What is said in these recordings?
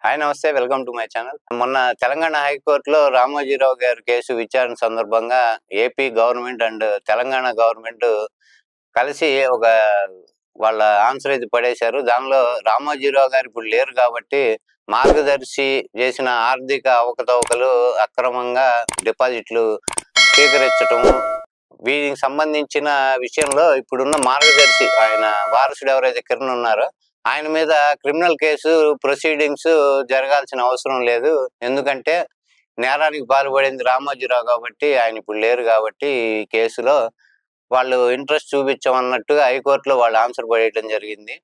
Hi నమస్తే, welcome to my channel. మొన్న తెలంగాణ హైకోర్టులో రామోజీరావు గారి కేసు విచారణ సందర్భంగా AP government and Telangana government కలిసి ఒక వాళ్ళ ఆన్సర్ అయితే పడేశారు. దానిలో రామోజీరావు గారు ఇప్పుడు లేరు కాబట్టి మార్గదర్శి చేసిన ఆర్థిక అవకతవకలు, అక్రమంగా డిపాజిట్లు స్వీకరించటం, వీటికి సంబంధించిన విషయంలో ఇప్పుడున్న మార్గదర్శి ఆయన వారసుడు ఎవరైతే కిరణ్ ఉన్నారో ఆయన మీద క్రిమినల్ కేసు ప్రొసీడింగ్స్ జరగాల్సిన అవసరం లేదు. ఎందుకంటే నేరానికి పాల్పడింది రామోజీరావు కాబట్టి, ఆయన ఇప్పుడు లేరు కాబట్టి ఈ కేసులో వాళ్ళు ఇంట్రెస్ట్ చూపించమన్నట్టుగా హైకోర్టులో వాళ్ళు ఆన్సర్ పడేయడం జరిగింది.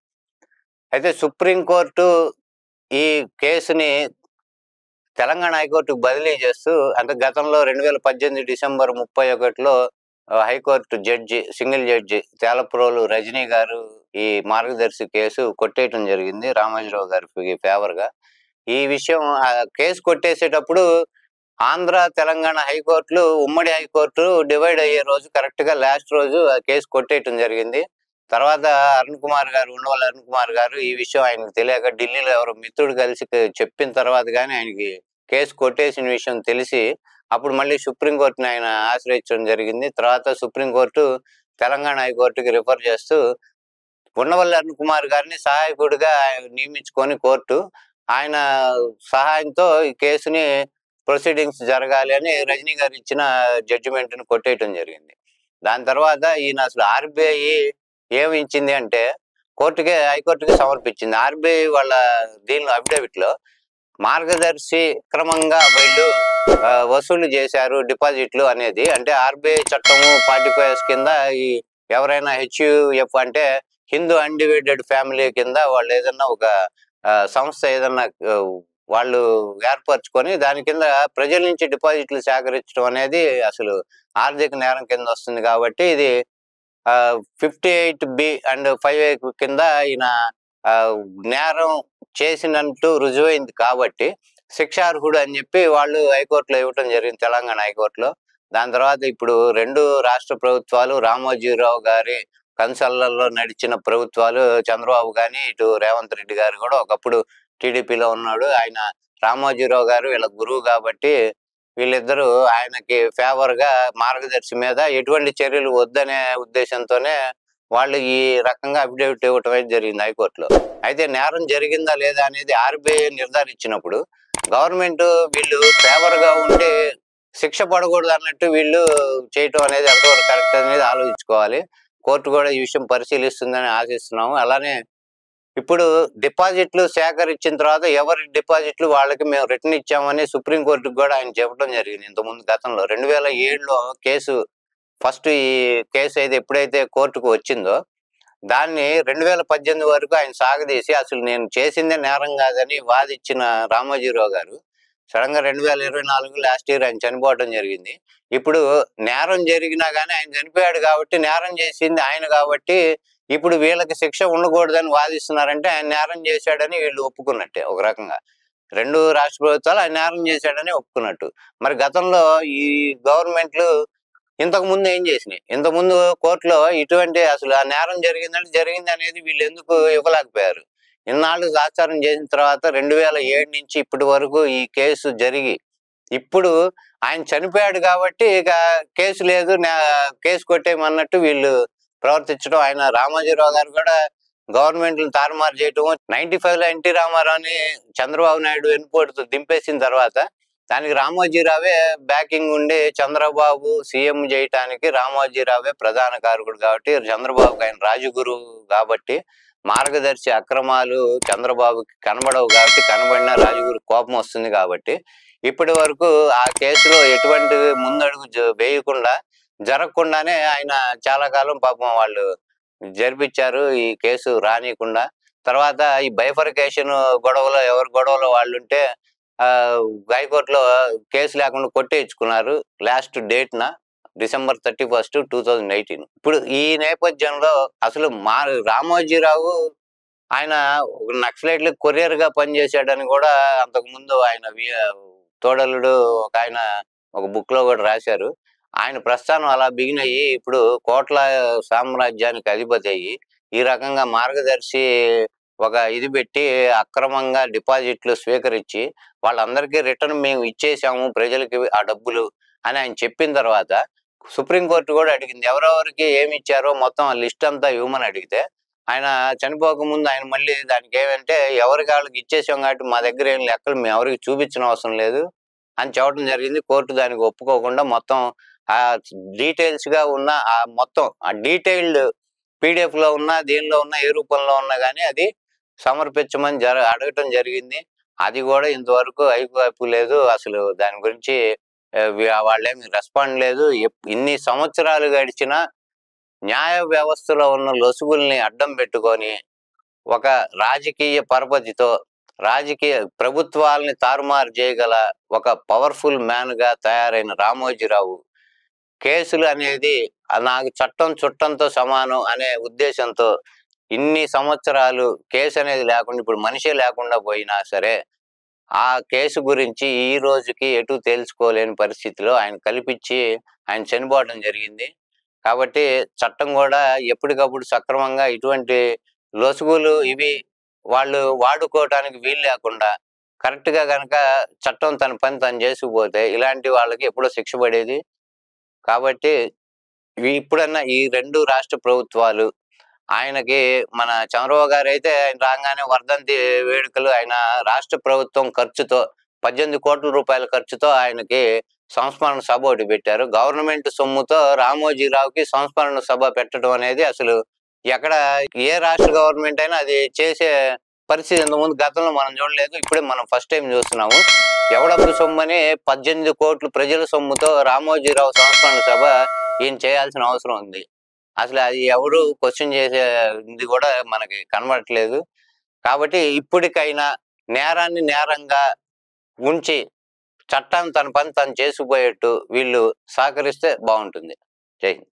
అయితే సుప్రీంకోర్టు ఈ కేసుని తెలంగాణ హైకోర్టుకు బదిలీ చేస్తూ, అంటే గతంలో 2018 డిసెంబర్ 31లో high court judge, single judge Telaprolu Rajani garu ఈ మార్గదర్శి కేసు కొట్టేయటం జరిగింది రామోజీరావు గారికి ఫేవర్ గా. ఈ విషయం కేసు కొట్టేసేటప్పుడు ఆంధ్ర తెలంగాణ హైకోర్టులు ఉమ్మడి హైకోర్టు డివైడ్ అయ్యే రోజు కరెక్ట్ గా లాస్ట్ రోజు ఆ కేసు కొట్టేయటం జరిగింది. తర్వాత ఉండవల్లి అరుణ్ కుమార్ గారు ఈ విషయం ఆయనకు తెలియక ఢిల్లీలో ఎవరో మిత్రుడు కలిసి చెప్పిన తర్వాత కానీ ఆయనకి కేసు కొట్టేసిన విషయం తెలిసి అప్పుడు మళ్ళీ సుప్రీంకోర్టుని ఆయన ఆశ్రయించడం జరిగింది. తర్వాత సుప్రీంకోర్టు తెలంగాణ హైకోర్టుకి రిఫర్ చేస్తూ ఉండవల్లి అరుణ్ కుమార్ గారిని సహాయకుడిగా నియమించుకొని కోర్టు ఆయన సహాయంతో ఈ కేసుని ప్రొసీడింగ్స్ జరగాలి అని రజనీ గారు ఇచ్చిన జడ్జిమెంట్ ను కొట్టేయటం జరిగింది. దాని తర్వాత ఈయన అసలు ఆర్బీఐ ఏమి ఇచ్చింది అంటే హైకోర్టుకి సమర్పించింది. ఆర్బీఐ వాళ్ళ దీనిలో అఫిడవిట్ లో మార్గదర్శి క్రమంగా వీళ్ళు వసూలు చేశారు డిపాజిట్లు అనేది, అంటే ఆర్బీఐ చట్టము 45 కింద ఈ ఎవరైనా హెచ్యుఎఫ్ అంటే హిందూ అన్డివైడెడ్ ఫ్యామిలీ కింద వాళ్ళు ఏదన్నా ఒక సంస్థ ఏదన్నా వాళ్ళు ఏర్పరచుకొని దాని కింద ప్రజల నుంచి డిపాజిట్లు సేకరించడం అనేది అసలు ఆర్థిక నేరం కింద వస్తుంది. కాబట్టి ఇది 58B అండ్ 5A కింద ఈయన నేరం చేసినట్టు రుజువైంది కాబట్టి శిక్షార్హుడు అని చెప్పి వాళ్ళు హైకోర్టులో ఇవ్వటం జరిగింది, తెలంగాణ హైకోర్టులో. దాని తర్వాత ఇప్పుడు రెండు రాష్ట్ర ప్రభుత్వాలు, రామోజీరావు గారి కన్సల్లలో నడిచిన ప్రభుత్వాలు, చంద్రబాబు గాని ఇటు రేవంత్ రెడ్డి గారు కూడా ఒకప్పుడు టీడీపీలో ఉన్నాడు. ఆయన రామోజీరావు గారు వీళ్ళ గురువు కాబట్టి వీళ్ళిద్దరూ ఆయనకి ఫేవర్ గా మార్గదర్శి మీద ఎటువంటి చర్యలు వద్దనే ఉద్దేశంతోనే వాళ్ళు ఈ రకంగా అఫిడవిట్ ఇవ్వటం జరిగింది హైకోర్టులో. అయితే నేరం జరిగిందా లేదా అనేది ఆర్బీఐ నిర్ధారించినప్పుడు గవర్నమెంట్ వీళ్ళు ఫేవర్ గా ఉంటే శిక్ష పడకూడదు అన్నట్టు వీళ్ళు చేయటం అనేది ఎంతవరకు కరెక్ట్ అనేది ఆలోచించుకోవాలి. కోర్టు కూడా ఈ విషయం పరిశీలిస్తుందని ఆశిస్తున్నాము. అలానే ఇప్పుడు డిపాజిట్లు సేకరించిన తర్వాత ఎవరి డిపాజిట్లు వాళ్ళకి మేము రిటర్న్ ఇచ్చామని సుప్రీంకోర్టుకు కూడా ఆయన చెప్పడం జరిగింది. ఇంతకుముందు గతంలో 2007లో కేసు ఫస్ట్ ఈ కేసు అయితే ఎప్పుడైతే కోర్టుకు వచ్చిందో దాన్ని 2018 వరకు ఆయన సాగదీసి అసలు నేను చేసిందే నేరం కాదని వాదించిన రామోజీరావు గారు సడన్ గా 2024 లాస్ట్ ఇయర్ ఆయన చనిపోవడం జరిగింది. ఇప్పుడు నేరం జరిగినా కానీ ఆయన చనిపోయాడు కాబట్టి నేరం చేసింది ఆయన కాబట్టి ఇప్పుడు వీళ్ళకి శిక్ష ఉండకూడదని వాదిస్తున్నారంటే ఆయన నేరం చేశాడని వీళ్ళు ఒప్పుకున్నట్టే ఒక రకంగా. రెండు రాష్ట్ర ప్రభుత్వాలు ఆయన నేరం చేశాడని ఒప్పుకున్నట్టు. మరి గతంలో ఈ గవర్నమెంట్లు ఇంతకు ముందు ఏం చేసినాయి? ఇంతకుముందు కోర్టులో ఇటువంటి అసలు ఆ నేరం జరిగిందంటే జరిగింది అనేది వీళ్ళు ఎందుకు ఇవ్వలేకపోయారు? ఇన్నాళ్ళు ఆచారం చేసిన తర్వాత 2007 నుంచి ఇప్పటి వరకు ఈ కేసు జరిగి ఇప్పుడు ఆయన చనిపోయాడు కాబట్టి ఇక కేసు లేదు, కేసు కొట్టేయమన్నట్టు వీళ్ళు ప్రవర్తించడం. ఆయన రామోజీరావు గారు కూడా గవర్నమెంట్ తారుమారు చేయటం, 95లో ఎన్టీ రామారావుని చంద్రబాబు నాయుడు వెన్నుపోటుతో దింపేసిన తర్వాత దానికి రామోజీరావే బ్యాకింగ్ ఉండి చంద్రబాబు సీఎం చేయటానికి రామోజీరావే ప్రధాన కారకుడు కాబట్టి చంద్రబాబుకి ఆయన రాజగురు కాబట్టి మార్గదర్శి అక్రమాలు చంద్రబాబుకి కనబడవు కాబట్టి కనబడిన రాజగురు కోపం వస్తుంది కాబట్టి ఇప్పటి వరకు ఆ కేసులో ఎటువంటి ముందడుగు వేయకుండా జరగకుండానే ఆయన చాలా కాలం పాపం వాళ్ళు జరిపించారు ఈ కేసు రానియకుండా. తర్వాత ఈ బైఫర్కేషన్ గొడవలో ఎవరి గొడవలో వాళ్ళు ఉంటే హైకోర్టులో కేసు లేకుండా కొట్టేయించుకున్నారు లాస్ట్ డేట్ న December 31, 2018. ఇప్పుడు ఈ నేపథ్యంలో అసలు రామోజీరావు ఆయన నక్సలైట్లకు కొరియర్ గా పనిచేశాడని కూడా అంతకుముందు ఆయన తోడలుడు ఒక ఆయన ఒక బుక్ లో కూడా రాశారు. ఆయన ప్రస్థానం అలా బిగిన్ అయ్యి ఇప్పుడు కోట్ల సామ్రాజ్యానికి అధిపతి అయ్యి ఈ రకంగా మార్గదర్శి ఒక ఇది పెట్టి అక్రమంగా డిపాజిట్లు స్వీకరించి వాళ్ళందరికీ రిటర్న్ మేము ఇచ్చేసాము ప్రజలకి ఆ డబ్బులు అని ఆయన చెప్పిన తర్వాత సుప్రీంకోర్టు కూడా అడిగింది. ఎవరెవరికి ఏమి ఇచ్చారో మొత్తం ఆ లిస్ట్ అంతా ఇవ్వమని అడిగితే ఆయన చనిపోకముందు ఆయన మళ్ళీ దానికి ఏమంటే ఎవరికి వాళ్ళకి ఇచ్చేసాం కాబట్టి మా దగ్గర ఏం లెక్కలు మేము ఎవరికి చూపించిన అవసరం లేదు అని చెప్పడం జరిగింది. కోర్టు దానికి ఒప్పుకోకుండా మొత్తం ఆ డీటెయిల్స్ గా ఉన్న ఆ మొత్తం ఆ డీటెయిల్డ్ పీడిఎఫ్ లో ఉన్న దీనిలో ఉన్న ఏ రూపంలో ఉన్నా కానీ అది సమర్పించమని అడగటం జరిగింది. అది కూడా ఇంతవరకు అయిపోయి లేదు. అసలు దాని గురించి వాళ్ళేమి రెస్పాండ్ లేదు. ఇన్ని సంవత్సరాలు గడిచినా న్యాయ వ్యవస్థలో ఉన్న లొసుగుల్ని అడ్డం పెట్టుకొని ఒక రాజకీయ పరపతితో రాజకీయ ప్రభుత్వాలని తారుమారు చేయగల ఒక పవర్ఫుల్ మ్యాన్ గా తయారైన రామోజీరావు కేసులు అనేది నాకు చట్టం చుట్టంతో సమానం అనే ఉద్దేశంతో ఇన్ని సంవత్సరాలు కేసు అనేది లేకుండా ఇప్పుడు మనిషే లేకుండా పోయినా సరే ఆ కేసు గురించి ఈ రోజుకి ఎటు తేల్చుకోలేని పరిస్థితిలో ఆయన కల్పించి ఆయన చనిపోవడం జరిగింది. కాబట్టి చట్టం కూడా ఎప్పటికప్పుడు సక్రమంగా ఇటువంటి లొసుగులు ఇవి వాళ్ళు వాడుకోవటానికి వీలు లేకుండా కరెక్ట్ గా గనక చట్టం తన పని తను చేసుకుపోతే ఇలాంటి వాళ్ళకి ఎప్పుడో శిక్ష పడేది. కాబట్టి ఇప్పుడన్నా ఈ 2 రాష్ట్ర ప్రభుత్వాలు ఆయనకి మన చంద్రబాబు గారు అయితే ఆయన రాగానే వర్ధంతి వేడుకలు ఆయన రాష్ట్ర ప్రభుత్వం ఖర్చుతో 18 కోట్ల రూపాయల ఖర్చుతో ఆయనకి సంస్మరణ సభ ఒకటి పెట్టారు. గవర్నమెంట్ సొమ్ముతో రామోజీరావుకి సంస్మరణ సభ పెట్టడం అనేది అసలు ఎక్కడ ఏ రాష్ట్ర గవర్నమెంట్ అయినా అది చేసే పరిస్థితి ఇంతకుముందు గతంలో మనం చూడలేదు. ఇప్పుడే మనం ఫస్ట్ టైం చూస్తున్నాము. ఎవడబ్బు సొమ్మని 18 కోట్లు ప్రజల సొమ్ముతో రామోజీరావు సంస్మరణ సభ ఈయన చేయాల్సిన అవసరం ఉంది. అసలు అది ఎవరు క్వశ్చన్ చేసే ఇది కూడా మనకి కనబడట్లేదు. కాబట్టి ఇప్పటికైనా నేరాన్ని నేరంగా ఉంచి చట్టం తన పని తను చేసుకుపోయేట్టు వీళ్ళు సహకరిస్తే బాగుంటుంది. జై హింద్.